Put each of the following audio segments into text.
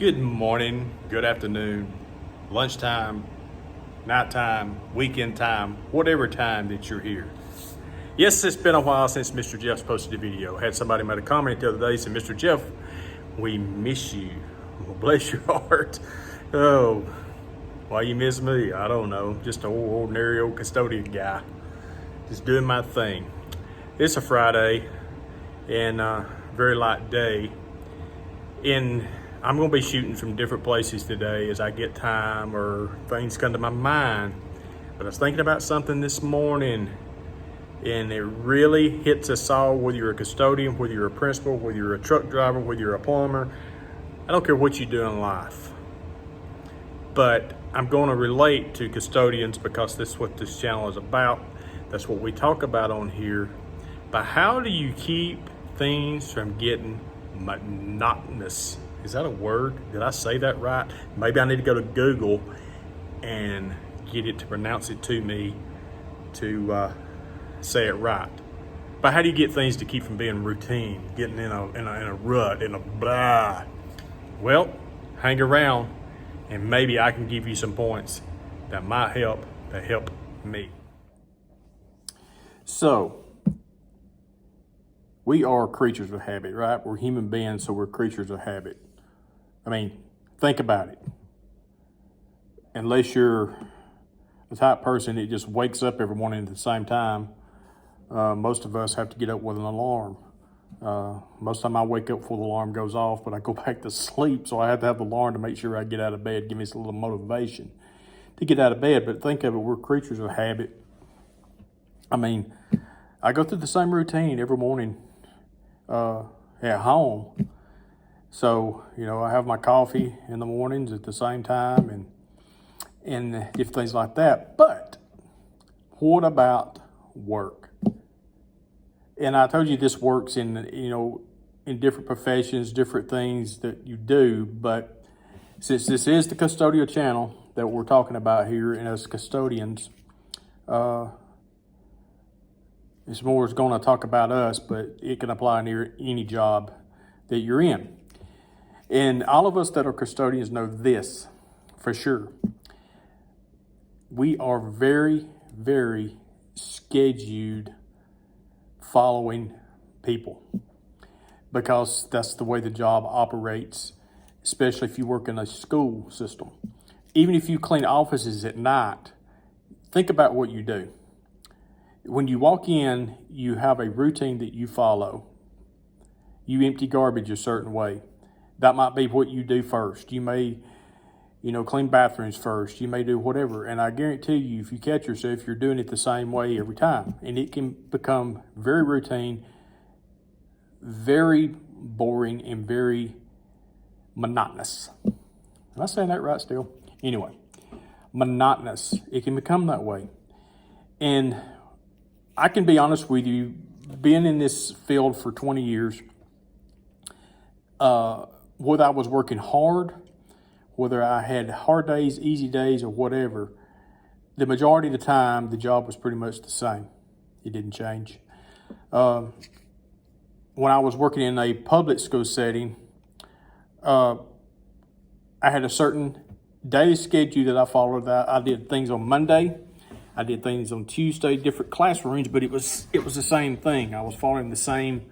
Good morning, good afternoon, lunchtime, nighttime, weekend time, whatever time that you're here. Yes, it's been a while since Mr. Jeff's posted a video. Had somebody made a comment the other day saying, Mr. Jeff, we miss you. Well, bless your heart. Oh, why you miss me? I don't know. Just an ordinary old custodian guy. Just doing my thing. It's a Friday and very light day. And I'm going to be shooting from different places today as I get time or things come to my mind. But I was thinking about something this morning, and it really hits us all, whether you're a custodian, whether you're a principal, whether you're a truck driver, whether you're a plumber. I don't care what you do in life. But I'm going to relate to custodians because that's what this channel is about. That's what we talk about on here. But how do you keep things from getting monotonous? Is that a word? Did I say that right? Maybe I need to go to Google and get it to pronounce it to me to say it right. But how do you get things to keep from being routine, getting in a rut, in a blah? Well, hang around and maybe I can give you some points that might help me. So, we are creatures of habit, right? We're human beings, so we're creatures of habit. I mean, think about it. Unless you're the type of person that just wakes up every morning at the same time, most of us have to get up with an alarm. Most of the time I wake up before the alarm goes off, but I go back to sleep, so I have to have the alarm to make sure I get out of bed, give me a little motivation to get out of bed. But think of it, we're creatures of habit. I mean, I go through the same routine every morning at home. So, I have my coffee in the mornings at the same time and different things like that. But what about work? And I told you this works in different professions, different things that you do. But since this is the custodial channel that we're talking about here, and as custodians, it's more going to talk about us, but it can apply near any job that you're in. And all of us that are custodians know this for sure. We are very, very scheduled following people because that's the way the job operates, especially if you work in a school system. Even if you clean offices at night, think about what you do. When you walk in, you have a routine that you follow. You empty garbage a certain way. That might be what you do first. You may, clean bathrooms first. You may do whatever. And I guarantee you, if you catch yourself, you're doing it the same way every time. And it can become very routine, very boring, and very monotonous. Am I saying that right still? Anyway, monotonous. It can become that way. And I can be honest with you, being in this field for 20 years, whether I was working hard, whether I had hard days, easy days, or whatever, the majority of the time, the job was pretty much the same. It didn't change. When I was working in a public school setting, I had a certain daily schedule that I followed. I did things on Monday. I did things on Tuesday, different classrooms, but it was the same thing. I was following the same,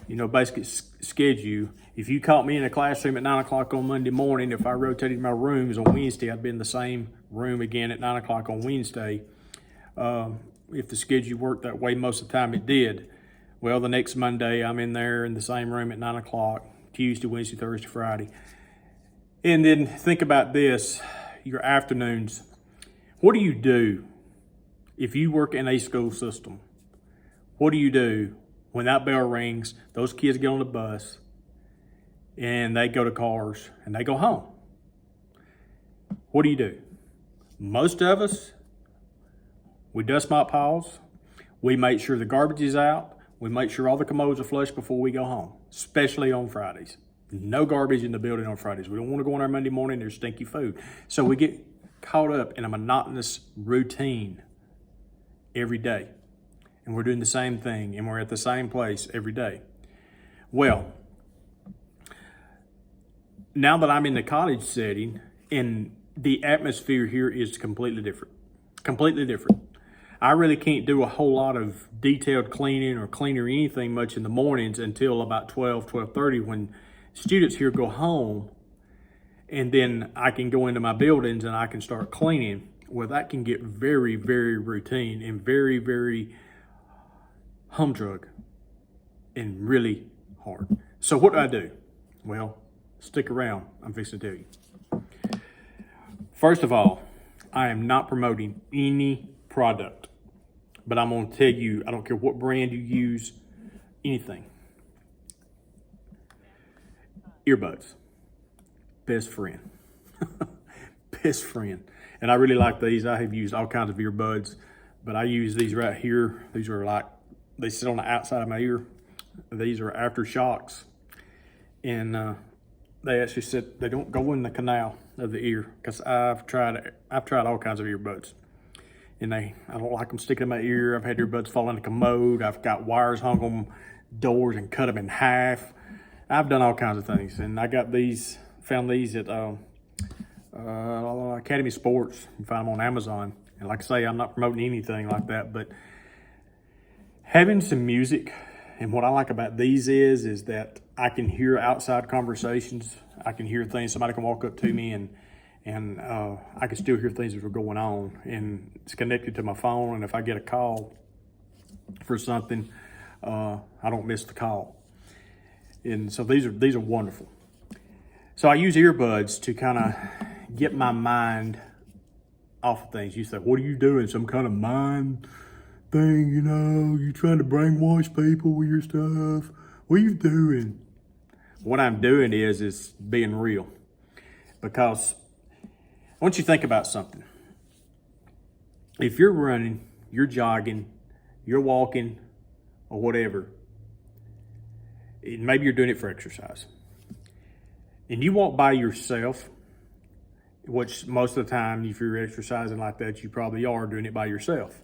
basic schedule. If you caught me in a classroom at 9 o'clock on Monday morning, if I rotated my rooms on Wednesday, I'd be in the same room again at 9 o'clock on Wednesday. If the schedule worked that way, most of the time it did. Well, the next Monday, I'm in there in the same room at 9 o'clock, Tuesday, Wednesday, Thursday, Friday. And then think about this, your afternoons. What do you do if you work in a school system? What do you do when that bell rings, those kids get on the bus, and they go to cars, and they go home? What do? Most of us, we dust mop piles, we make sure the garbage is out, we make sure all the commodes are flushed before we go home, especially on Fridays. No garbage in the building on Fridays. We don't want to go on our Monday morning, there's stinky food. So we get caught up in a monotonous routine every day. And we're doing the same thing, and we're at the same place every day. Well, now that I'm in the college setting, and the atmosphere here is completely different. Completely different. I really can't do a whole lot of detailed cleaning or cleaning or anything much in the mornings until about 12:30 when students here go home, and then I can go into my buildings and I can start cleaning. Well, that can get very, very routine and very, very humdrum and really hard. So what do? Well, stick around. I'm fixing to tell you. First of all, I am not promoting any product, but I'm going to tell you, I don't care what brand you use, anything. Earbuds, best friend. Best friend. And I really like these. I have used all kinds of earbuds, but I use these right here. These are like, they sit on the outside of my ear. These are aftershocks, and they actually sit, they don't go in the canal of the ear, because I've tried all kinds of earbuds, and I don't like them sticking in my ear. I've had earbuds fall in the commode. I've got wires hung on doors and cut them in half. I've done all kinds of things, and I got these, found these at Academy Sports. You can find them on Amazon. And like I say, I'm not promoting anything like that, but having some music, and what I like about these is that I can hear outside conversations. I can hear things. Somebody can walk up to me, and I can still hear things that are going on, and it's connected to my phone. And if I get a call for something, I don't miss the call. And so these are wonderful. So I use earbuds to kind of get my mind off of things. You say, what are you doing? Some kind of mind thing, you know? You trying to brainwash people with your stuff? What are you doing? What I'm doing is being real. Because I want you to think about something. If you're running, you're jogging, you're walking, or whatever, maybe you're doing it for exercise, and you walk by yourself, which most of the time, if you're exercising like that, you probably are doing it by yourself.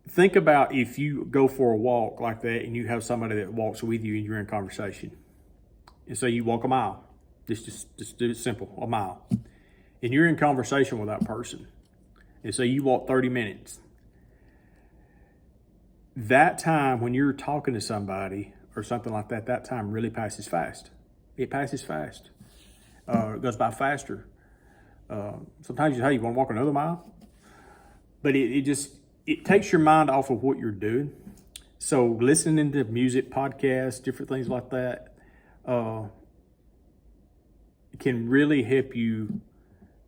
Think about if you go for a walk like that and you have somebody that walks with you and you're in conversation. And so you walk a mile. Just do it simple, a mile. And you're in conversation with that person. And so you walk 30 minutes. That time when you're talking to somebody or something like that, that time really passes fast. It passes fast. It goes by faster. Sometimes you say, hey, you want to walk another mile? But it takes your mind off of what you're doing. So listening to music, podcasts, different things like that, can really help you,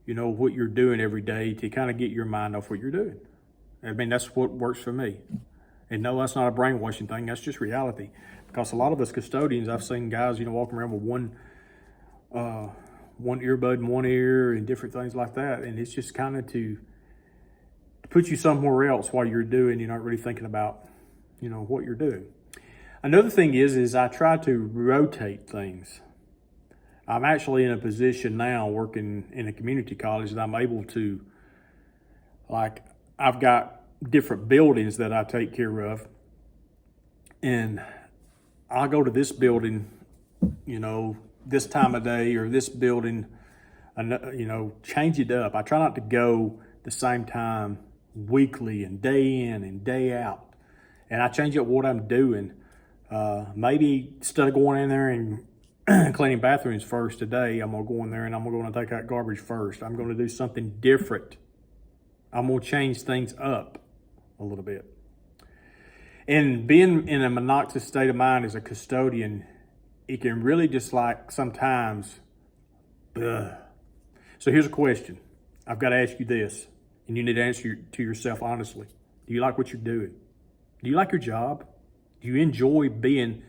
what you're doing every day to kind of get your mind off what you're doing. I mean, that's what works for me. And no, that's not a brainwashing thing. That's just reality. Because a lot of us custodians, I've seen guys, walking around with one earbud in one ear and different things like that. And it's just kind of to put you somewhere else while you're doing, you're not really thinking about, what you're doing. Another thing is I try to rotate things. I'm actually in a position now working in a community college that I'm able to, I've got different buildings that I take care of, and I'll go to this building, this time of day, or this building, change it up. I try not to go the same time weekly and day in and day out. And I change up what I'm doing. Maybe instead of going in there and cleaning bathrooms first today, I'm going to go in there and I'm going to take out garbage first. I'm going to do something different. I'm going to change things up a little bit. And being in a monotonous state of mind as a custodian, it can really just sometimes, ugh. So here's a question. I've got to ask you this, and you need to answer to yourself honestly. Do you like what you're doing? Do you like your job? Do you enjoy being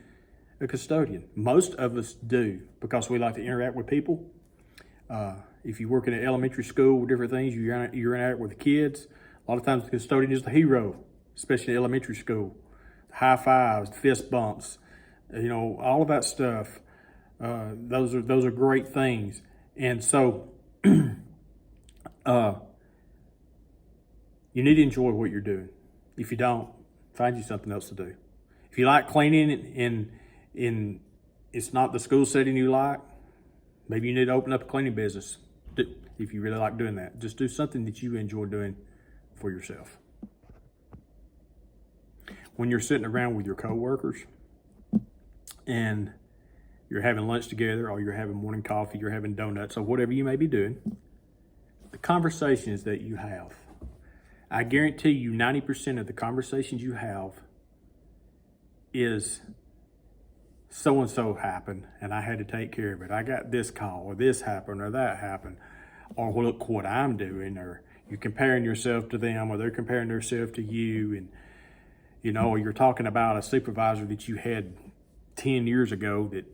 a custodian? Most of us do, because we like to interact with people. If you work in an elementary school, different things, you interact with the kids. A lot of times the custodian is the hero, especially in elementary school. High fives, fist bumps, all of that stuff. Those are great things. And so you need to enjoy what you're doing. If you don't, find you something else to do. If you like cleaning and it's not the school setting you like, maybe you need to open up a cleaning business if you really like doing that. Just do something that you enjoy doing for yourself. When you're sitting around with your coworkers and you're having lunch together, or you're having morning coffee, you're having donuts, or whatever you may be doing, the conversations that you have, I guarantee you 90% of the conversations you have is so-and-so happened and I had to take care of it. I got this call, or this happened, or that happened, or well, look what I'm doing, or you're comparing yourself to them, or they're comparing themselves to you, and or you're talking about a supervisor that you had 10 years ago that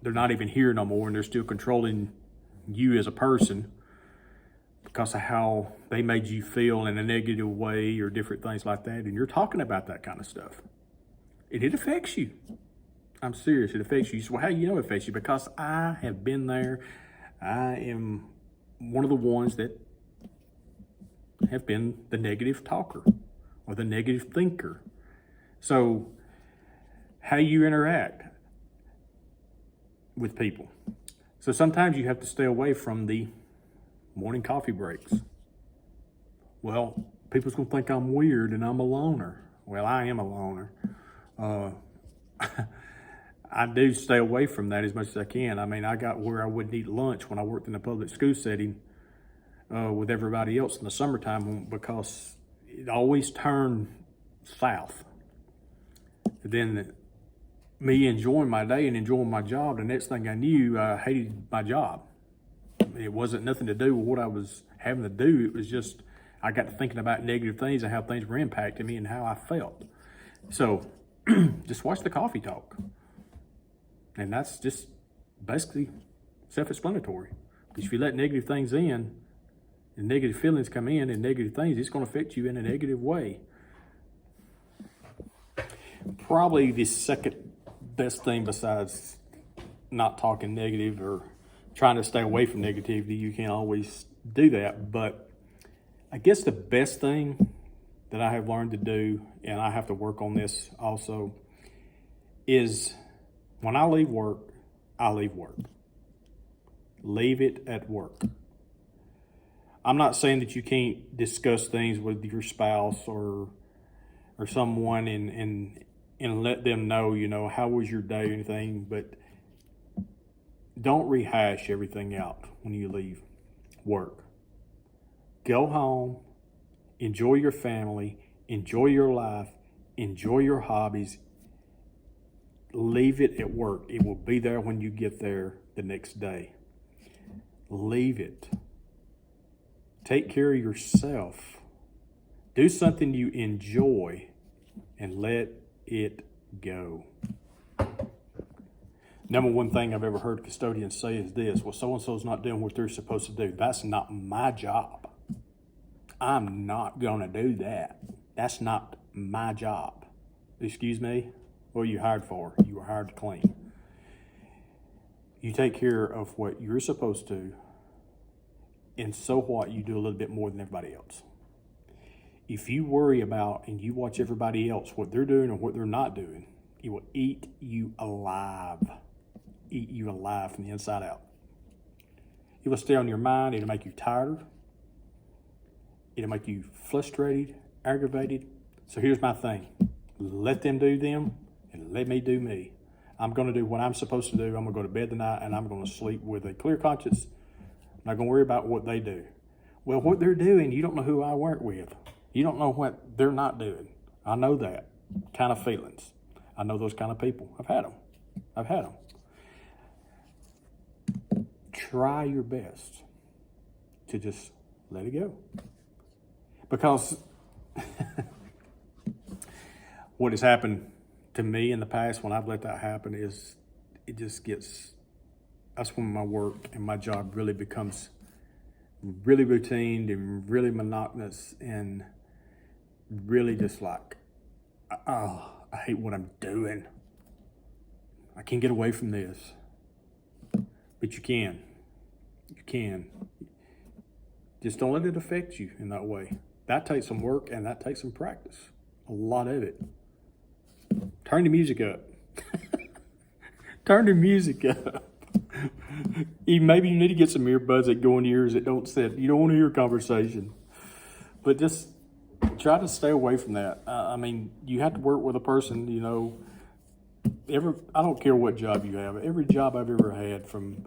they're not even here no more, and they're still controlling you as a person because of how they made you feel in a negative way, or different things like that. And you're talking about that kind of stuff. And it affects you. I'm serious, it affects you. So, well, how do you know it affects you? Because I have been there. I am one of the ones that have been the negative talker or the negative thinker. So, how you interact with people. So sometimes you have to stay away from the morning coffee breaks. Well, people's gonna think I'm weird and I'm a loner. Well, I am a loner. I do stay away from that as much as I can. I mean, I got where I wouldn't eat lunch when I worked in a public school setting with everybody else in the summertime, because it always turned south. And then me enjoying my day and enjoying my job, the next thing I knew, I hated my job. It wasn't nothing to do with what I was having to do. It was just, I got to thinking about negative things and how things were impacting me and how I felt. So just watch the coffee talk. And that's just basically self-explanatory. Because if you let negative things in, and negative feelings come in, and negative things, it's going to affect you in a negative way. Probably the second best thing, besides not talking negative or trying to stay away from negativity, you can't always do that, but I guess the best thing that I have learned to do, and I have to work on this also, is when I leave work, I leave work. Leave it at work. I'm not saying that you can't discuss things with your spouse or someone and let them know, how was your day or anything, but don't rehash everything out when you leave work. Go home, enjoy your family, enjoy your life, enjoy your hobbies. Leave it at work. It will be there when you get there the next day. Leave it. Take care of yourself. Do something you enjoy and let it go. Number one thing I've ever heard custodians say is this: well, so-and-so's not doing what they're supposed to do. That's not my job. I'm not going to do that. That's not my job. Excuse me? What are you hired for? You were hired to clean. You take care of what you're supposed to, and so what, you do a little bit more than everybody else. If you worry about and you watch everybody else, what they're doing or what they're not doing, it will eat you alive. Eat you alive from the inside out. It will stay on your mind. It'll make you tired. It'll make you frustrated, aggravated. So here's my thing. Let them do them and let me do me. I'm going to do what I'm supposed to do. I'm going to go to bed tonight and I'm going to sleep with a clear conscience. I'm not going to worry about what they do. Well, what they're doing, you don't know who I work with. You don't know what they're not doing. I know that kind of feelings. I know those kind of people. I've had them. Try your best to just let it go. Because what has happened to me in the past when I've let that happen is that's when my work and my job really becomes really routine and really monotonous and really just like, oh, I hate what I'm doing. I can't get away from this. But you can. You can. Just don't let it affect you in that way. That takes some work and that takes some practice. A lot of it. Turn the music up. Turn the music up. Maybe you need to get some earbuds that go in ears that don't sit. You don't want to hear conversation. But just try to stay away from that. I mean, you have to work with a person, you know. I don't care what job you have. Every job I've ever had, from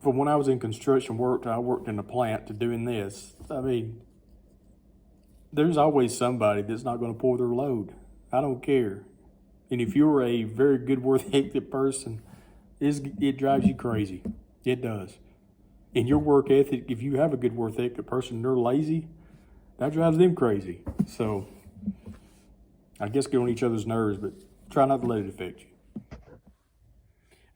when I was in construction work to I worked in a plant to doing this, I mean, there's always somebody that's not going to pull their load. I don't care. And if you're a very good work ethic person, it drives you crazy. It does. In your work ethic, if you have a good work ethic person and they're lazy, that drives them crazy. So I guess get on each other's nerves, but try not to let it affect you.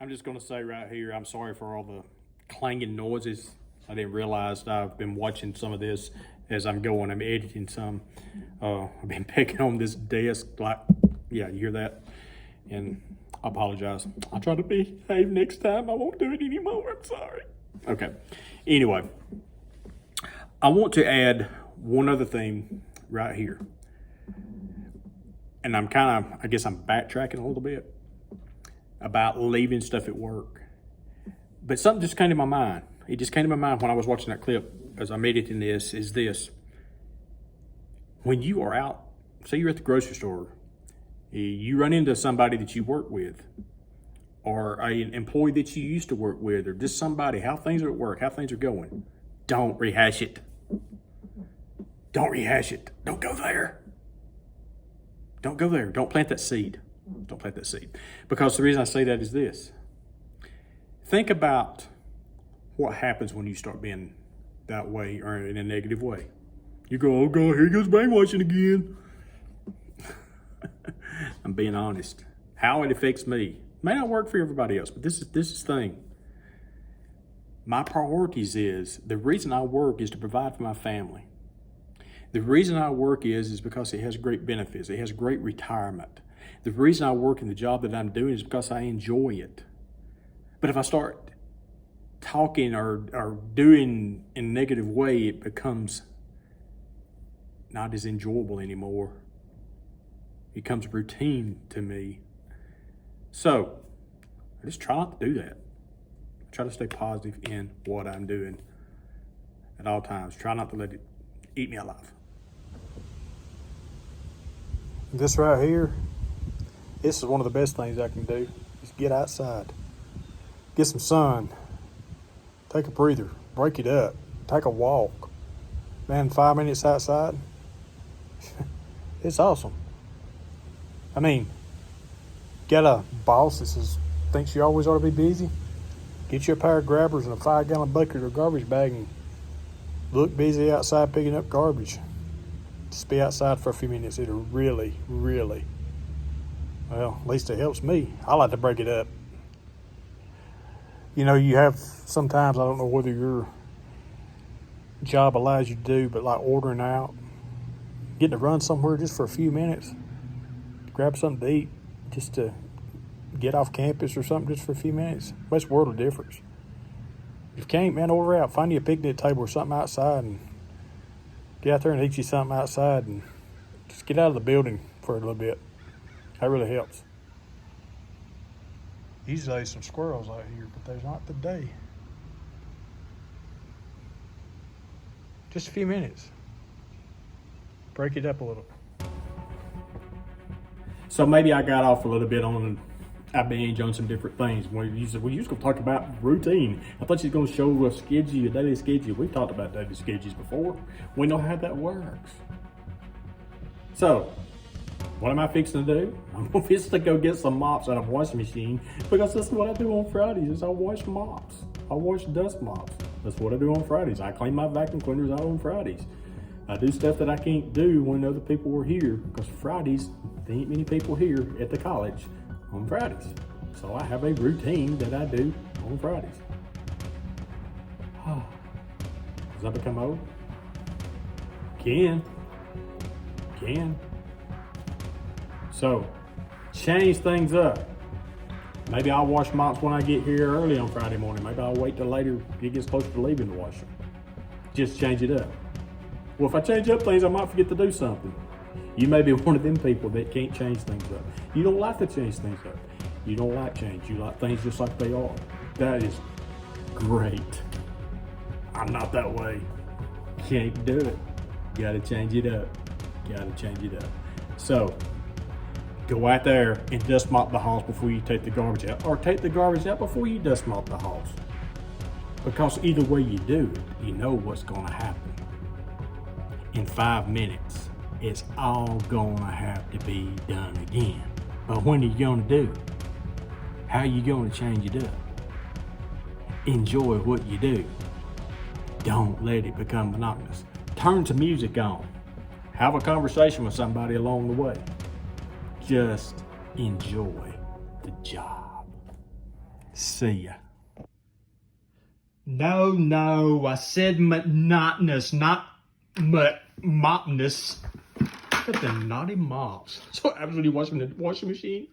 I'm just going to say right here, I'm sorry for all the clanging noises. I didn't realize I've been watching some of this as I'm going. I'm editing some. I've been picking on this desk like, yeah, you hear that? And I apologize. I'll try to behave next time. I won't do it anymore. I'm sorry. Okay. Anyway, I want to add one other thing right here. And I guess I'm backtracking a little bit about leaving stuff at work. But something just came to my mind. It just came to my mind when I was watching that clip as I'm editing this, is this. When you are out, say you're at the grocery store, you run into somebody that you work with, or an employee that you used to work with, or just somebody, how things are at work, how things are going. Don't rehash it. Don't rehash it. Don't go there. Don't go there. Don't plant that seed. Don't plant that seed. Because the reason I say that is this. Think about what happens when you start being that way or in a negative way. You go, oh God, here goes brainwashing again. I'm being honest. How it affects me may not work for everybody else, but this is the thing. My priorities is, the reason I work is to provide for my family. The reason I work is because it has great benefits. It has great retirement. The reason I work in the job that I'm doing is because I enjoy it. But if I start talking or doing in a negative way, it becomes not as enjoyable anymore. It becomes routine to me. So I just try not to do that. I try to stay positive in what I'm doing at all times. Try not to let it eat me alive. This right here, this is one of the best things I can do, is get outside. Get some sun. Take a breather. Break it up. Take a walk. Man, 5 minutes outside, it's awesome. I mean, get a boss that thinks you always ought to be busy. Get you a pair of grabbers and a 5-gallon bucket or garbage bag and look busy outside picking up garbage. Just be outside for a few minutes. It'll really, really, well, at least it helps me. I like to break it up. You know, you have sometimes, I don't know whether your job allows you to do, but like ordering out, getting to run somewhere just for a few minutes, grab something to eat, just to get off campus or something just for a few minutes, makes a world of difference. If you can't, man, order out. Find you a picnic table or something outside and get out there and eat you something outside and just get out of the building for a little bit. That really helps. Usually there's some squirrels out here, but there's not today. Just a few minutes. Break it up a little. So maybe I got off a little bit on I binge on some different things. You said, well, you was going to talk about routine. I thought you was going to show a schedule, a daily schedule. We've talked about daily schedules before. We know how that works. So, what am I fixing to do? I'm fixing to go get some mops out of a washing machine, because that's what I do on Fridays is I wash mops. I wash dust mops. That's what I do on Fridays. I clean my vacuum cleaners out on Fridays. I do stuff that I can't do when other people are here, because Fridays, there ain't many people here at the college on Fridays. So I have a routine that I do on Fridays. Does that become old? Can. So, change things up. Maybe I'll wash mops when I get here early on Friday morning. Maybe I'll wait till later, it gets closer to leaving to wash them. Just change it up. Well, if I change up things, I might forget to do something. You may be one of them people that can't change things up. You don't like to change things up. You don't like change. You like things just like they are. That is great. I'm not that way. Can't do it. Gotta change it up. Gotta change it up. So, go out there and dust mop the halls before you take the garbage out, or take the garbage out before you dust mop the halls. Because either way you do it, you know what's gonna happen. In 5 minutes, it's all gonna have to be done again. But when are you gonna do it? How are you gonna change it up? Enjoy what you do. Don't let it become monotonous. Turn some music on. Have a conversation with somebody along the way. Just enjoy the job. See ya. No, I said monotonous, not mopness. Look at the naughty mops. So absolutely washing the washing machine.